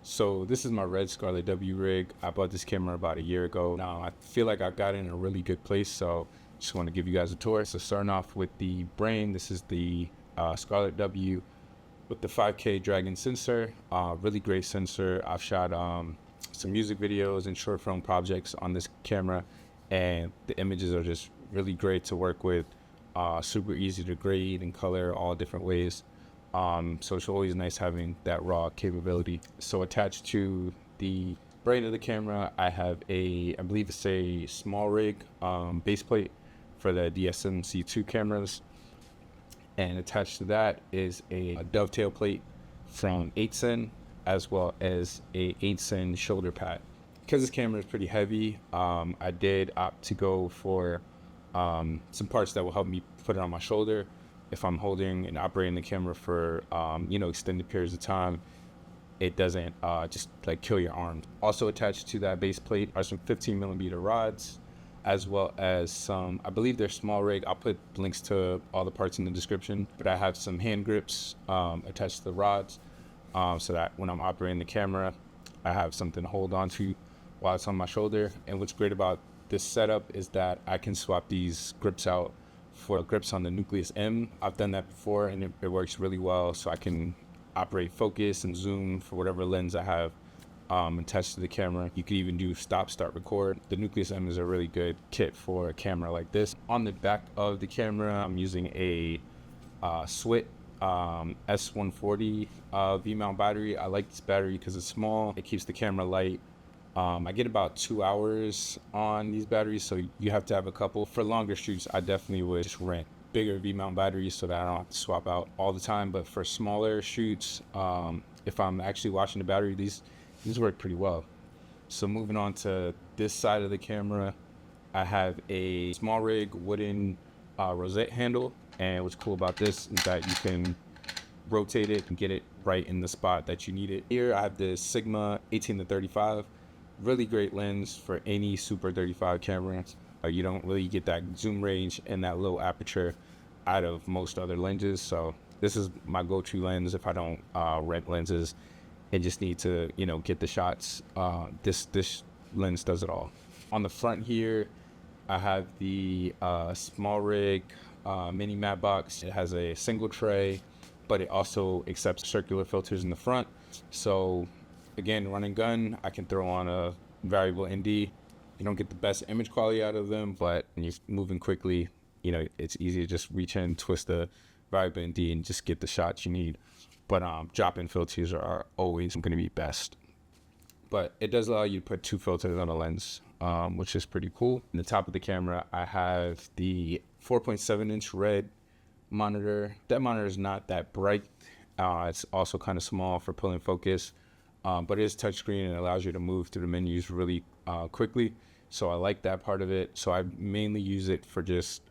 So this is my RED Scarlet-W rig. I bought this camera about a year ago. Now I feel like I got it in a really good place, so just want to give you guys a tour. So starting off with the brain, this is the Scarlet-W with the 5K Dragon sensor. Really great sensor. I've shot some music videos and short film projects on this camera, and the images are just really great to work with. Super easy to grade and color all different ways. So it's always nice having that raw capability. So attached to the brain of the camera, I have I believe it's a small rig base plate for the DSM-C2 cameras. And attached to that is a dovetail plate from 8sin, as well as a 8sin shoulder pad. Because this camera is pretty heavy, I did opt to go for some parts that will help me put it on my shoulder if I'm holding and operating the camera for extended periods of time. It doesn't just like kill your arm. Also attached to that base plate are some 15mm rods, as well as some, I believe they're small rig. I'll put links to all the parts in the description, but I have some hand grips attached to the rods, so that when I'm operating the camera, I have something to hold on to while it's on my shoulder. And what's great about this setup is that I can swap these grips out for grips on the Nucleus M. I've done that before and it works really well, so I can operate focus and zoom for whatever lens I have attached to the camera. You could even do stop, start, record. The Nucleus M is a really good kit for a camera like this. On the back of the camera, I'm using a SWIT S140 V-mount battery. I like this battery because it's small. It keeps the camera light. I get about 2 hours on these batteries, so you have to have a couple. For longer shoots, I definitely would just rent bigger V-mount batteries so that I don't have to swap out all the time. But for smaller shoots, if I'm actually watching the battery, these work pretty well. So moving on to this side of the camera, I have a small rig wooden rosette handle, and what's cool about this is that you can rotate it and get it right in the spot that you need it. Here I have the Sigma 18-35. Really great lens for any Super 35 camera. You don't really get that zoom range and that low aperture out of most other lenses. So this is my go-to lens if I don't rent lenses and just need to, get the shots. This lens does it all. On the front here, I have the small rig mini matte box. It has a single tray, but it also accepts circular filters in the front. So again, run and gun, I can throw on a variable ND. You don't get the best image quality out of them, but when you're moving quickly, it's easy to just reach in, twist the variable ND and just get the shots you need. But drop-in filters are always going to be best. But it does allow you to put 2 filters on a lens, which is pretty cool. In the top of the camera, I have the 4.7-inch RED monitor. That monitor is not that bright. It's also kind of small for pulling focus. But it is touchscreen and it allows you to move through the menus really quickly. So I like that part of it. So I mainly use it for just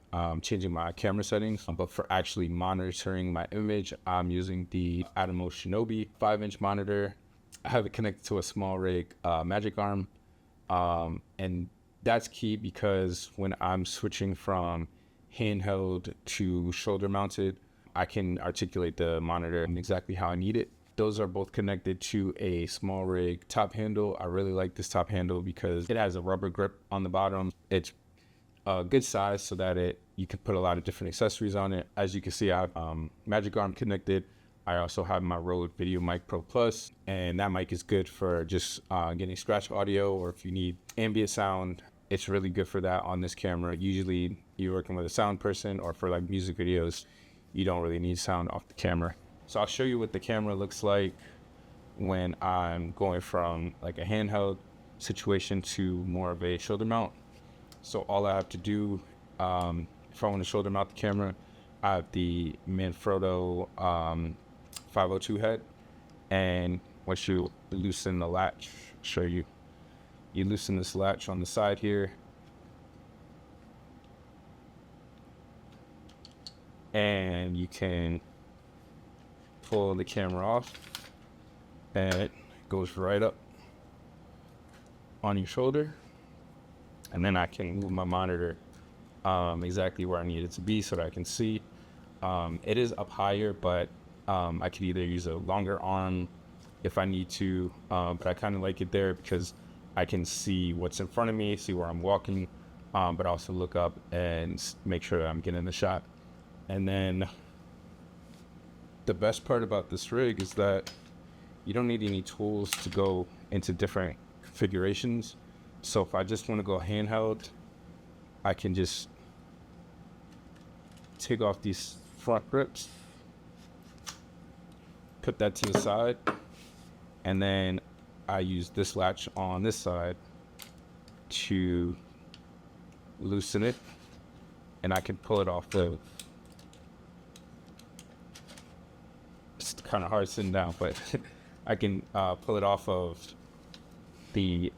changing my camera settings. But for actually monitoring my image, I'm using the Atomos Shinobi 5-inch monitor. I have it connected to a small rig Magic Arm. And that's key because when I'm switching from handheld to shoulder mounted, I can articulate the monitor exactly how I need it. Those are both connected to a small rig top handle. I really like this top handle because it has a rubber grip on the bottom. It's a good size so that you can put a lot of different accessories on it. As you can see, I have Magic Arm connected. I also have my Rode Video Mic Pro Plus, and that mic is good for just getting scratch audio, or if you need ambient sound, it's really good for that on this camera. Usually you're working with a sound person, or for like music videos, you don't really need sound off the camera. So I'll show you what the camera looks like when I'm going from like a handheld situation to more of a shoulder mount. So all I have to do, if I want to shoulder mount the camera, I have the Manfrotto 502 head. And once you loosen the latch, I'll show you. You loosen this latch on the side here. And you can pull the camera off, and it goes right up on your shoulder, and then I can move my monitor exactly where I need it to be so that I can see. It is up higher, but I could either use a longer arm if I need to, but I kind of like it there because I can see what's in front of me, see where I'm walking, but also look up and make sure I'm getting the shot. And then the best part about this rig is that you don't need any tools to go into different configurations. So if I just want to go handheld, I can just take off these front grips, put that to the side, and then I use this latch on this side to loosen it, and I can pull it off the, it's kind of hard sitting down, but I can pull it off of the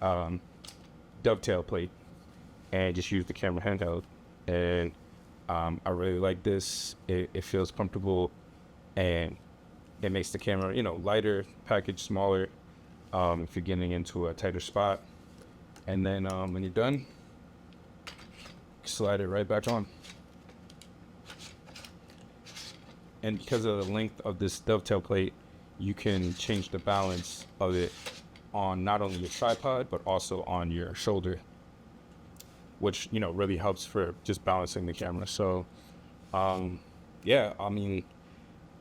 dovetail plate and just use the camera handheld. And I really like this. It feels comfortable, and it makes the camera, you know, lighter, package smaller, if you're getting into a tighter spot. And then when you're done, slide it right back on. And because of the length of this dovetail plate, you can change the balance of it on not only your tripod, but also on your shoulder, which, you know, really helps for just balancing the camera. So, yeah, I mean,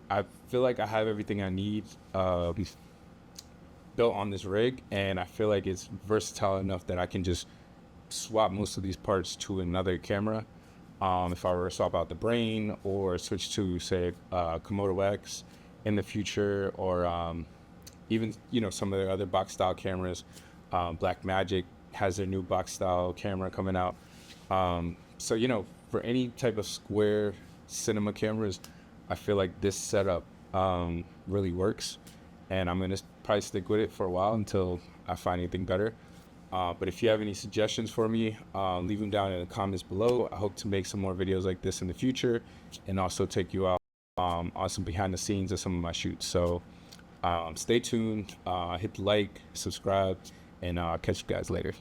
I feel like I have everything I need built on this rig, and I feel like it's versatile enough that I can just swap most of these parts to another camera. If I were to swap out the brain or switch to, say, Komodo X in the future, or even, you know, some of the other box style cameras. Blackmagic has their new box style camera coming out. So, you know, for any type of square cinema cameras, I feel like this setup really works, and I'm gonna probably stick with it for a while until I find anything better. But if you have any suggestions for me, leave them down in the comments below. I hope to make some more videos like this in the future, and also take you out on some behind the scenes of some of my shoots. So stay tuned, hit the like, subscribe, and I'll catch you guys later.